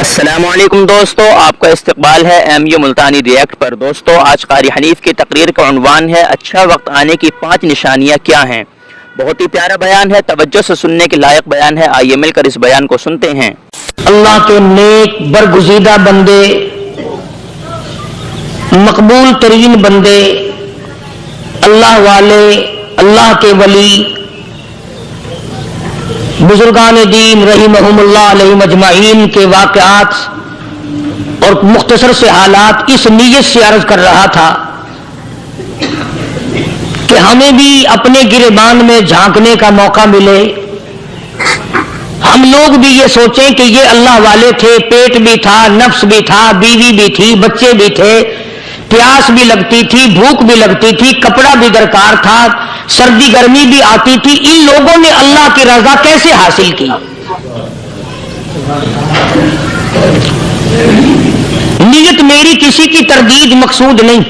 السلام علیکم دوستو، آپ کا استقبال ہے ایم یو ملتانی ریئیکٹ پر۔ دوستو آج قاری حنیف کی تقریر کا عنوان ہے اچھا وقت آنے کی 5 نشانیاں کیا ہیں۔ بہت ہی پیارا بیان ہے، توجہ سے سننے کے لائق بیان ہے، آئیے مل کر اس بیان کو سنتے ہیں۔ اللہ کے نیک برگزیدہ بندے، مقبول ترین بندے، اللہ والے، اللہ کے ولی، بزرگان دین رحمہم اللہ علیہ مجمعین کے واقعات اور مختصر سے حالات اس نیت سے عرض کر رہا تھا کہ ہمیں بھی اپنے گریبان میں جھانکنے کا موقع ملے، ہم لوگ بھی یہ سوچیں کہ یہ اللہ والے تھے، پیٹ بھی تھا، نفس بھی تھا، بیوی بھی تھی، بچے بھی تھے، پیاس بھی لگتی تھی، بھوک بھی لگتی تھی، کپڑا بھی درکار تھا، سردی گرمی بھی آتی تھی، ان لوگوں نے اللہ کی رضا کیسے حاصل کی؟ نیت میری کسی کی تردید مقصود نہیں،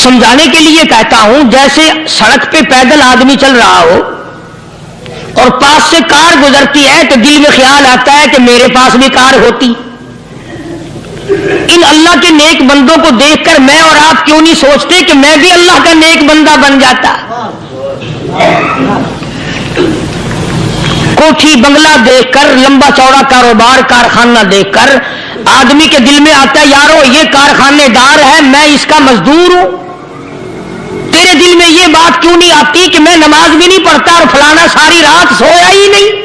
سمجھانے کے لیے کہتا ہوں جیسے سڑک پہ پیدل آدمی چل رہا ہو اور پاس سے کار گزرتی ہے تو دل میں خیال آتا ہے کہ میرے پاس بھی کار ہوتی۔ ان اللہ کے نیک بندوں کو دیکھ کر میں اور آپ کیوں نہیں سوچتے کہ میں بھی اللہ کا نیک بندہ بن جاتا؟ کوٹھی بنگلہ دیکھ کر، لمبا چوڑا کاروبار کارخانہ دیکھ کر آدمی کے دل میں آتا ہے یارو یہ کارخانے دار ہے، میں اس کا مزدور ہوں۔ تیرے دل میں یہ بات کیوں نہیں آتی کہ میں نماز بھی نہیں پڑھتا اور فلانا ساری رات سویا ہی نہیں؟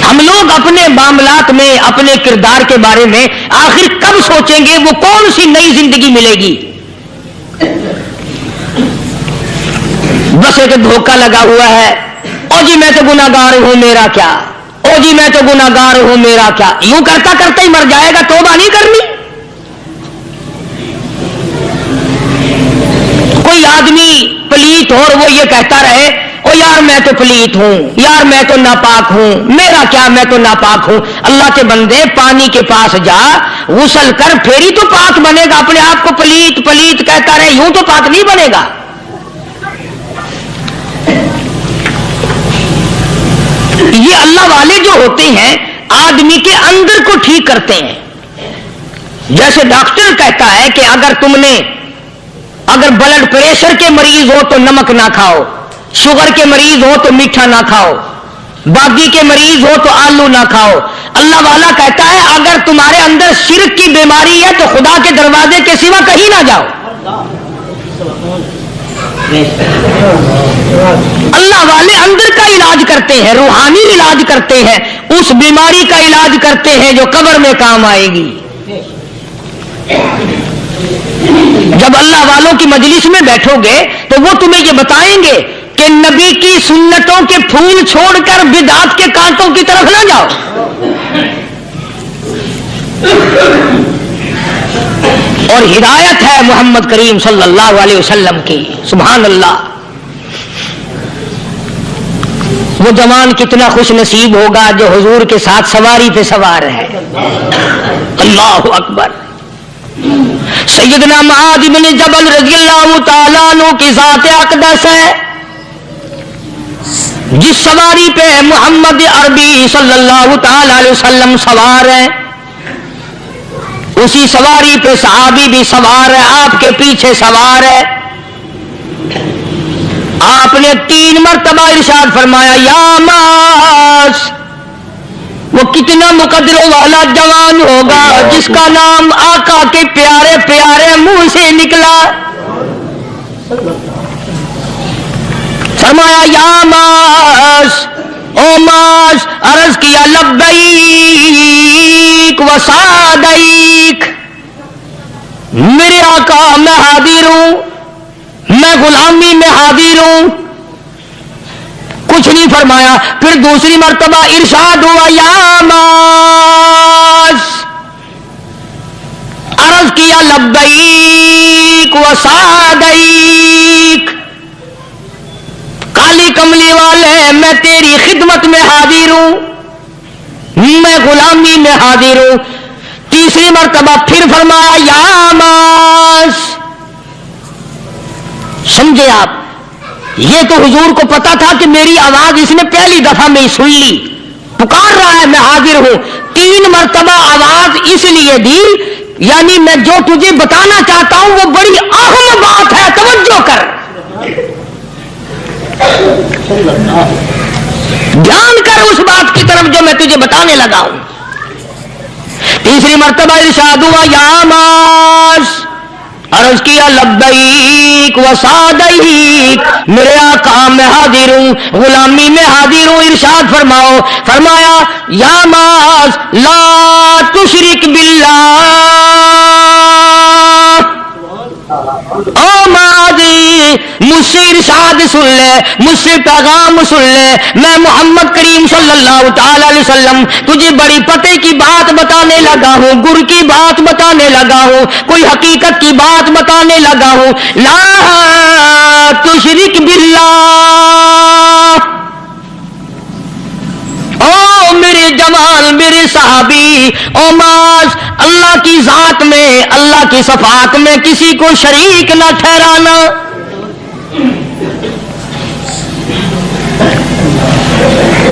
ہم لوگ اپنے معاملات میں، اپنے کردار کے بارے میں آخر کب سوچیں گے؟ وہ کون سی نئی زندگی ملے گی؟ بس ایک دھوکہ لگا ہوا ہے، او جی میں تو گناہگار ہوں میرا کیا، او جی میں تو گناہگار ہوں میرا کیا، یوں کرتا کرتا ہی مر جائے گا، توبہ نہیں کرنی۔ کوئی آدمی پلیت ہو اور وہ یہ کہتا رہے او یار میں تو پلیت ہوں، یار میں تو ناپاک ہوں، میرا کیا میں تو ناپاک ہوں۔ اللہ کے بندے پانی کے پاس جا، غسل کر، پھر ہی تو پاک بنے گا۔ اپنے آپ کو پلیت پلیت کہتا رہے یوں تو پاک نہیں بنے گا۔ یہ اللہ والے جو ہوتے ہیں آدمی کے اندر کو ٹھیک کرتے ہیں۔ جیسے ڈاکٹر کہتا ہے کہ اگر بلڈ پریشر کے مریض ہو تو نمک نہ کھاؤ، شوگر کے مریض ہو تو میٹھا نہ کھاؤ، باقی کے مریض ہو تو آلو نہ کھاؤ۔ اللہ والا کہتا ہے اگر تمہارے اندر شرک کی بیماری ہے تو خدا کے دروازے کے سوا کہیں نہ جاؤ۔ اللہ والے اندر کا علاج کرتے ہیں، روحانی علاج کرتے ہیں، اس بیماری کا علاج کرتے ہیں جو قبر میں کام آئے گی۔ جب اللہ والوں کی مجلس میں بیٹھو گے تو وہ تمہیں یہ بتائیں گے کہ نبی کی سنتوں کے پھول چھوڑ کر بدعت کے کانٹوں کی طرف نہ جاؤ۔ اور ہدایت ہے محمد کریم صلی اللہ علیہ وسلم کی، سبحان اللہ۔ وہ جوان کتنا خوش نصیب ہوگا جو حضور کے ساتھ سواری پہ سوار ہے۔ اللہ اکبر۔ سیدنا معاذ بن جبل رضی اللہ تعالیٰ عنہ کی ذات اقدس ہے، جس سواری پہ محمد عربی صلی اللہ تعالی علیہ وسلم سوار ہے، اسی سواری پہ صحابی بھی سوار ہے، آپ کے پیچھے سوار ہے۔ آپ نے 3 مرتبہ ارشاد فرمایا یا معاذ۔ وہ کتنا مقدروں والا جوان ہوگا جس کا نام آقا کے پیارے پیارے منہ سے نکلا۔ فرمایا یا معاذ، او معاذ، عرض کیا لبیک و سعدیک، میرے آقا میں حاضر ہوں، میں غلامی میں حاضر ہوں۔ کچھ نہیں فرمایا، پھر دوسری مرتبہ ارشاد ہوا یا معاذ، عرض کیا لبیک و سعدیک، کالی کملی والے میں تیری خدمت میں حاضر ہوں، میں غلامی میں حاضر ہوں۔ تیسری مرتبہ پھر فرمایا یا معاذ۔ سمجھے آپ؟ یہ تو حضور کو پتا تھا کہ میری آواز اس نے پہلی دفعہ میں سن لی، پکار رہا ہے میں حاضر ہوں. 3 مرتبہ آواز اس لیے دی، یعنی میں جو تجھے بتانا چاہتا ہوں وہ بڑی اہم بات ہے، توجہ کر، دھیان کر اس بات کی طرف جو میں تجھے بتانے لگا ہوں. تیسری مرتبہ ارشاد ہوا یا معاذ، عرض کیا لبیک و سعدیک، میرے آقا میں حاضر ہوں، غلامی میں حاضر ہوں. ارشاد فرمایا یا معاذ لا تشرک باللہ، او معاذ مجھ سے ارشاد سن لے، مجھ سے پیغام سن لے، میں محمد کریم صلی اللہ تعالی علیہ وسلم تجھے بڑی پتے کی بات بتانے لگا ہوں، گر کی بات بتانے لگا ہوں، کوئی حقیقت کی بات بتانے لگا ہوں. لا تشرک باللہ، او میرے جمال میرے صحابی، او معاذ اللہ کی ذات میں اللہ کی صفات میں کسی کو شریک نہ ٹھہرانا.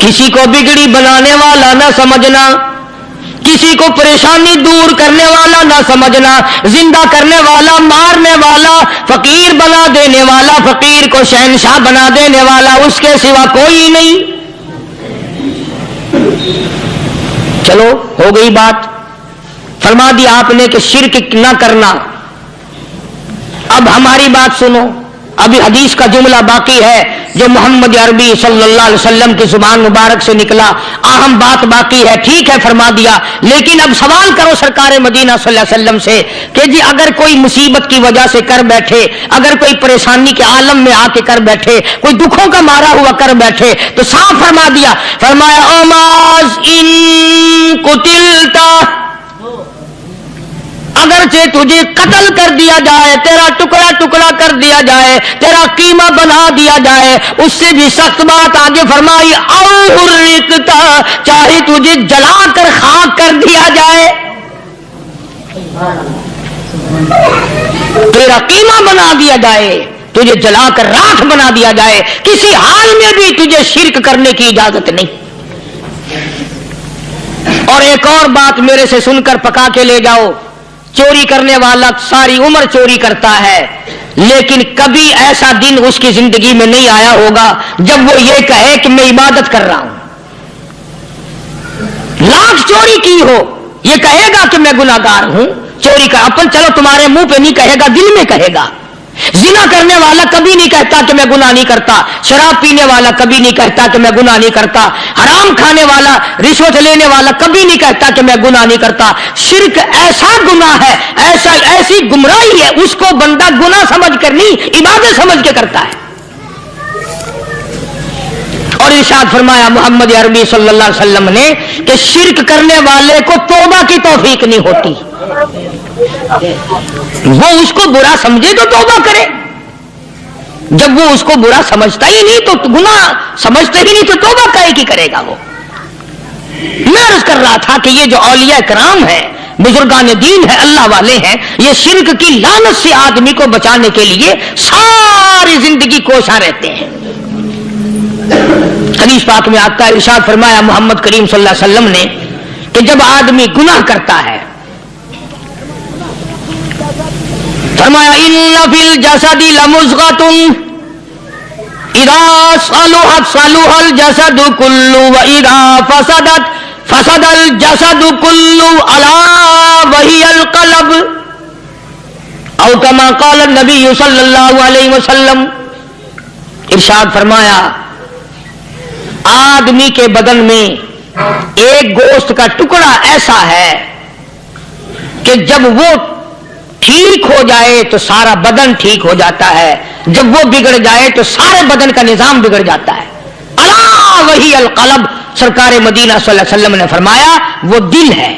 کسی کو بگڑی بنانے والا نہ سمجھنا، کسی کو پریشانی دور کرنے والا نہ سمجھنا، زندہ کرنے والا، مارنے والا، فقیر بنا دینے والا، فقیر کو شہنشاہ بنا دینے والا اس کے سوا کوئی نہیں. چلو ہو گئی بات، فرما دیا آپ نے کہ شرک نہ کرنا. اب ہماری بات سنو، ابھی حدیث کا جملہ باقی ہے جو محمد عربی صلی اللہ علیہ وسلم کی زبان مبارک سے نکلا، اہم بات باقی ہے. ٹھیک ہے فرما دیا، لیکن اب سوال کرو سرکار مدینہ صلی اللہ علیہ وسلم سے کہ جی اگر کوئی مصیبت کی وجہ سے کر بیٹھے، اگر کوئی پریشانی کے عالم میں آ کے کر بیٹھے، کوئی دکھوں کا مارا ہوا کر بیٹھے، تو صاف فرما دیا، فرمایا او معاذ ان قتلتا، اگرچہ تجھے قتل کر دیا جائے، تیرا ٹکڑا ٹکڑا کر دیا جائے، تیرا قیمہ بنا دیا جائے، اس سے بھی سخت بات آگے فرمائی او حرقتا، چاہے تجھے جلا کر خاک کر دیا جائے، تیرا قیمہ بنا دیا جائے، تجھے جلا کر راکھ بنا دیا جائے، کسی حال میں بھی تجھے شرک کرنے کی اجازت نہیں. اور ایک اور بات میرے سے سن کر پکا کے لے جاؤ، چوری کرنے والا ساری عمر چوری کرتا ہے، لیکن کبھی ایسا دن اس کی زندگی میں نہیں آیا ہوگا جب وہ یہ کہے کہ میں عبادت کر رہا ہوں. لاکھ چوری کی ہو یہ کہے گا کہ میں گناہگار ہوں، چوری کا اپن چلو تمہارے منہ پہ نہیں کہے گا، دل میں کہے گا. زنا کرنے والا کبھی نہیں کہتا کہ میں گناہ نہیں کرتا، شراب پینے والا کبھی نہیں کہتا کہ میں گناہ نہیں کرتا، حرام کھانے والا، رشوت لینے والا کبھی نہیں کہتا کہ میں گناہ نہیں کرتا. شرک ایسا گناہ ہے، ایسی گمراہی ہے، اس کو بندہ گناہ سمجھ کر نہیں عبادت سمجھ کے کرتا ہے. اور ارشاد فرمایا محمد عربی صلی اللہ علیہ وسلم نے کہ شرک کرنے والے کو توبہ کی توفیق نہیں ہوتی. وہ اس کو برا سمجھے تو توبہ کرے، جب وہ اس کو برا سمجھتا ہی نہیں تو گناہ سمجھتے ہی نہیں تو توبہ کائے کی کرے گا وہ. میں عرض کر رہا تھا کہ یہ جو اولیاء کرام ہیں، بزرگان دین ہیں، اللہ والے ہیں، یہ شرک کی لعنت سے آدمی کو بچانے کے لیے ساری زندگی کوشاں رہتے ہیں. حدیث پاک میں آتا ہے، ارشاد فرمایا محمد کریم صلی اللہ علیہ وسلم نے کہ جب آدمی گناہ کرتا ہے، فرمایا ان فی الجسد لمضغۃ اذا صلحت صلح الجسد كله واذا فسدت فسد الجسد كله الا وهي القلب او كما قال النبي صلی اللہ علیہ وسلم. ارشاد فرمایا آدمی کے بدن میں ایک گوشت کا ٹکڑا ایسا ہے کہ جب وہ ٹھیک ہو جائے تو سارا بدن ٹھیک ہو جاتا ہے، جب وہ بگڑ جائے تو سارے بدن کا نظام بگڑ جاتا ہے. الا وہی القلب، سرکار مدینہ صلی اللہ علیہ وسلم نے فرمایا وہ دل ہے.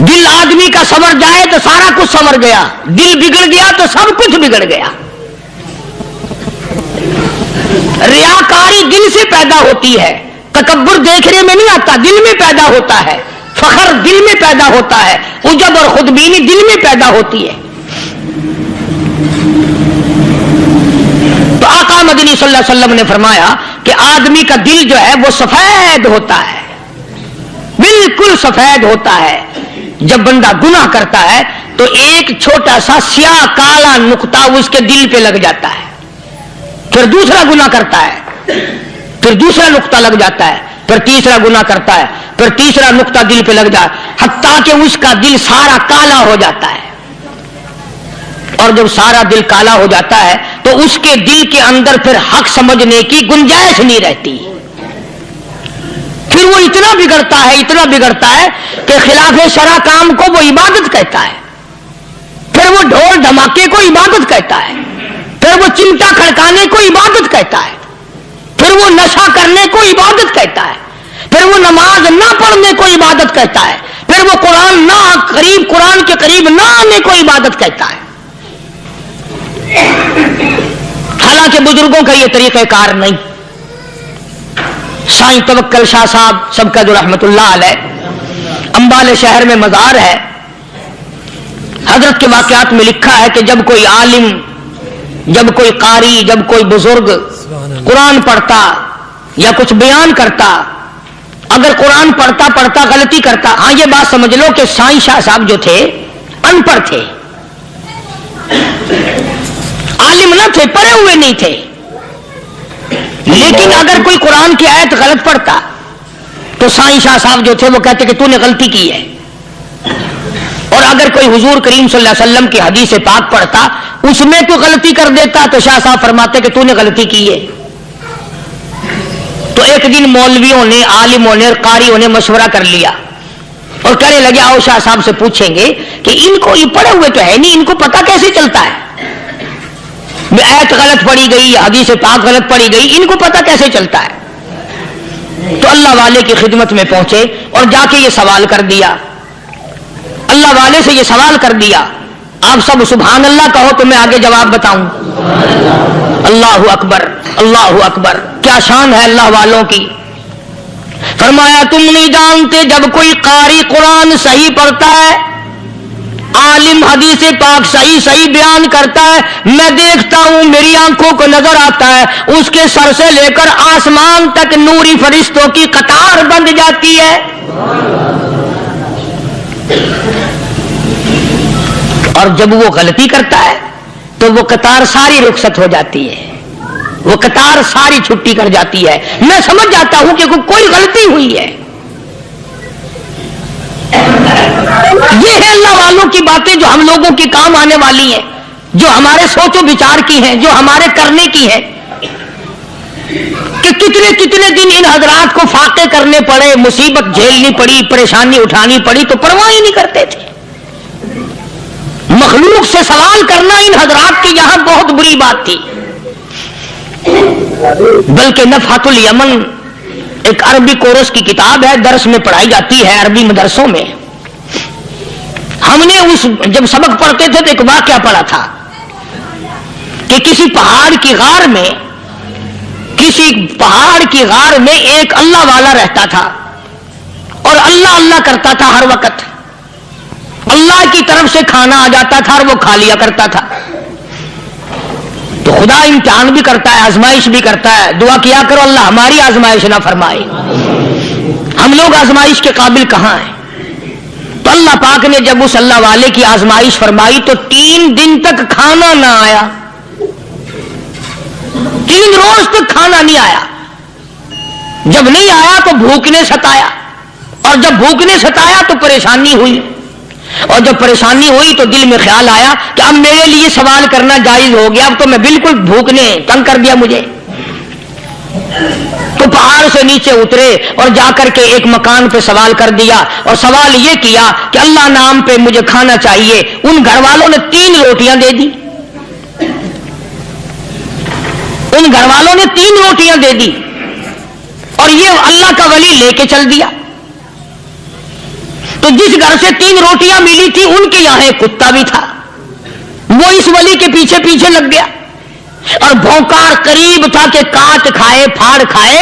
دل آدمی کا سنور جائے تو سارا کچھ سنور گیا، دل بگڑ گیا تو سب کچھ بگڑ گیا. ریاکاری دل سے پیدا ہوتی ہے، تکبر دیکھنے میں نہیں آتا، دل میں پیدا ہوتا ہے. فخر دل میں پیدا ہوتا ہے، عجب اور خودبینی دل میں پیدا ہوتی ہے. تو آقا مدنی صلی اللہ علیہ وسلم نے فرمایا کہ آدمی کا دل جو ہے وہ سفید ہوتا ہے، بالکل سفید ہوتا ہے۔ جب بندہ گناہ کرتا ہے تو ایک چھوٹا سا سیاہ کالا نقطہ اس کے دل پہ لگ جاتا ہے، پھر دوسرا گناہ کرتا ہے، پھر دوسرا نقطہ لگ جاتا ہے، پھر تیسرا گناہ کرتا ہے، پھر تیسرا نقطہ دل پہ لگ جاتا ہے، حتیٰ کہ اس کا دل سارا کالا ہو جاتا ہے۔ اور جب سارا دل کالا ہو جاتا ہے تو اس کے دل کے اندر پھر حق سمجھنے کی گنجائش نہیں رہتی، پھر وہ اتنا بگڑتا ہے کہ خلاف شرع کام کو وہ عبادت کہتا ہے، پھر وہ ڈھول دھماکے کو عبادت کہتا ہے، پھر وہ چمٹا کھڑکانے کو عبادت کہتا ہے، پھر وہ نشہ کرنے کو عبادت کہتا ہے، پھر وہ نماز نہ پڑھنے کو عبادت کہتا ہے، پھر وہ قرآن کے قریب نہ آنے کو عبادت کہتا ہے۔ حالانکہ بزرگوں کا یہ طریقہ کار نہیں۔ سائیں توکل شاہ صاحب سب کا جو رحمت اللہ علیہ، امبالے شہر میں مزار ہے، حضرت کے واقعات میں لکھا ہے کہ جب کوئی عالم، جب کوئی قاری، جب کوئی بزرگ قرآن پڑھتا یا کچھ بیان کرتا، اگر قرآن پڑھتا غلطی کرتا، ہاں یہ بات سمجھ لو کہ سائیں شاہ صاحب جو تھے ان پڑھ تھے، عالم نہ تھے، پڑھے ہوئے نہیں تھے، لیکن اگر کوئی قرآن کی آیت غلط پڑھتا تو سائیں شاہ صاحب جو تھے وہ کہتے کہ تو نے غلطی کی ہے، اور اگر کوئی حضور کریم صلی اللہ علیہ وسلم کی حدیث پاک پڑھتا اس میں تو غلطی کر دیتا تو شاہ صاحب فرماتے کہ تو نے غلطی کی ہے۔ تو ایک دن مولویوں نے، عالموں نے اور قاریوں نے مشورہ کر لیا اور کہنے لگے آؤ شاہ صاحب سے پوچھیں گے کہ ان کو، یہ پڑھے ہوئے تو ہے نہیں، ان کو پتہ کیسے چلتا ہے، آیت غلط پڑھی گئی، حدیث پاک غلط پڑھی گئی، ان کو پتہ کیسے چلتا ہے؟ تو اللہ والے کی خدمت میں پہنچے اور جا کے یہ سوال کر دیا، اللہ والے سے یہ سوال کر دیا۔ آپ سب سبحان اللہ کہو تو میں آگے جواب بتاؤں۔ اللہ اکبر، اللہ اکبر، کیا شان ہے اللہ والوں کی۔ فرمایا تم نہیں جانتے جب کوئی قاری قرآن صحیح پڑھتا ہے، عالم حدیث پاک صحیح بیان کرتا ہے، میں دیکھتا ہوں، میری آنکھوں کو نظر آتا ہے، اس کے سر سے لے کر آسمان تک نوری فرشتوں کی قطار بند جاتی ہے۔ اور جب وہ غلطی کرتا ہے تو وہ قطار ساری رخصت ہو جاتی ہے، وہ قطار ساری چھٹی کر جاتی ہے، میں سمجھ جاتا ہوں کہ کوئی غلطی ہوئی ہے۔ یہ ہے اللہ والوں کی باتیں جو ہم لوگوں کے کام آنے والی ہیں، جو ہمارے سوچ و بچار کی ہیں، جو ہمارے کرنے کی ہیں، کہ کتنے دن ان حضرات کو فاقے کرنے پڑے، مصیبت جھیلنی پڑی، پریشانی اٹھانی پڑی تو پرواہ ہی نہیں کرتے تھے۔ مخلوق سے سوال کرنا ان حضرات کی یہاں بہت بری بات تھی۔ بلکہ نفحۃ الیمن ایک عربی کورس کی کتاب ہے، درس میں پڑھائی جاتی ہے عربی مدرسوں میں۔ ہم نے جب سبق پڑھتے تھے تو ایک واقعہ پڑھا تھا کہ کسی پہاڑ کی غار میں ایک اللہ والا رہتا تھا اور اللہ کرتا تھا ہر وقت، اللہ کی طرف سے کھانا آ جاتا تھا اور وہ کھا لیا کرتا تھا۔ تو خدا امتحان بھی کرتا ہے، آزمائش بھی کرتا ہے، دعا کیا کرو اللہ ہماری آزمائش نہ فرمائے، ہم لوگ آزمائش کے قابل کہاں ہیں۔ تو اللہ پاک نے جب اس اللہ والے کی آزمائش فرمائی تو 3 دن تک کھانا نہ آیا، 3 روز تک کھانا نہیں آیا۔ جب نہیں آیا تو بھوک نے ستایا، اور جب بھوک نے ستایا تو پریشانی ہوئی، اور جب پریشانی ہوئی تو دل میں خیال آیا کہ اب میرے لیے سوال کرنا جائز ہو گیا، اب تو میں بالکل بھوک نے تنگ کر دیا مجھے۔ تو پہاڑ سے نیچے اترے اور جا کر کے ایک مکان پہ سوال کر دیا، اور سوال یہ کیا کہ اللہ نام پہ مجھے کھانا چاہیے۔ ان گھر والوں نے 3 روٹیاں دے دی، ان گھر والوں نے 3 روٹیاں دے دی، اور یہ اللہ کا ولی لے کے چل دیا۔ تو جس گھر سے 3 روٹیاں ملی تھی ان کے یہاں ایک کتا بھی تھا، وہ اس ولی کے پیچھے لگ گیا اور بھونکار قریب تھا کہ کاٹ کھائے پھاڑ کھائے۔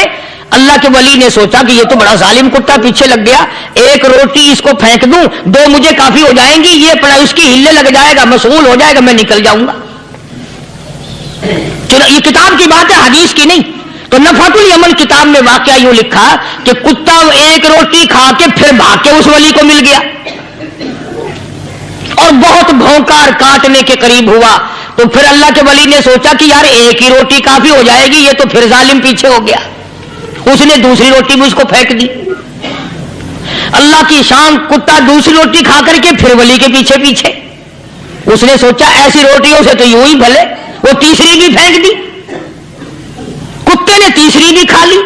اللہ کے ولی نے سوچا کہ یہ تو بڑا ظالم کتا پیچھے لگ گیا، 1 روٹی اس کو پھینک دوں، 2 مجھے کافی ہو جائیں گی، یہ پڑا اس کی ہلے لگ جائے گا، مشغول ہو جائے گا، میں نکل جاؤں گا۔ یہ کتاب کی بات ہے، حدیث کی نہیں. تو نفحۃ الامل کتاب میں واقعہ یوں لکھا کہ کتا ایک روٹی کھا کے پھر بھاگ کے اس ولی کو مل گیا اور بہت بھونکا اور کاٹنے کے قریب ہوا. تو پھر اللہ کے ولی نے سوچا کہ یار ایک ہی روٹی کافی ہو جائے گی، یہ تو پھر ظالم پیچھے ہو گیا. اس نے دوسری روٹی بھی اس کو پھینک دی. اللہ کی شان، کتا دوسری روٹی کھا کر کے پھر ولی کے پیچھے پیچھے. اس نے سوچا ایسی روٹیوں سے تو یوں ہی بھلے، وہ تیسری بھی پھینک دی. کتے نے تیسری بھی کھا لی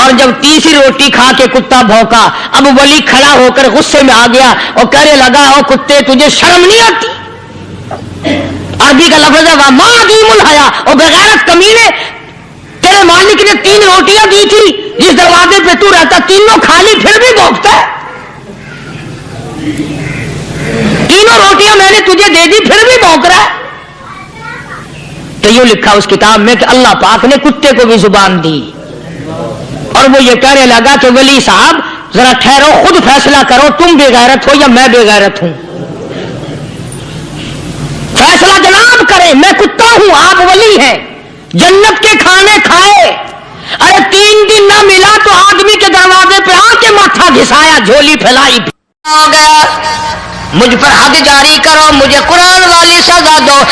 اور جب تیسری روٹی کھا کے کتا بھونکا، اب ولی کھڑا ہو کر غصے میں آ گیا اور کہنے لگا او کتے تجھے شرم نہیں آتی؟ عربی کا لفظ ہے ما عدیم الحیا، اور بغیرت کمینے، تیرے مالک نے 3 روٹیاں دی تھی، جس دروازے پہ تو رہتا تینوں کھا لی پھر بھی بھونکتا ہے. 3 روٹیاں میں نے تجھے دے دی پھر بھی بھونک رہا ہے. تو یوں لکھا اس کتاب میں کہ اللہ پاک نے کتے کو بھی زبان دی اور وہ یہ کہنے لگا کہ ولی صاحب ذرا ٹھہرو، خود فیصلہ کرو، تم بے غیرت ہو یا میں بے غیرت ہوں. فیصلہ جناب کریں، میں کتا ہوں، آپ ولی ہیں. جنت کے کھانے کھائے، ارے 3 دن نہ ملا تو آدمی کے دروازے پہ آ کے ماتھا گھسایا، جھولی پھیلائی. ہو گیا مجھ پر حد جاری کرو، مجھے قرآن والی سزا دو.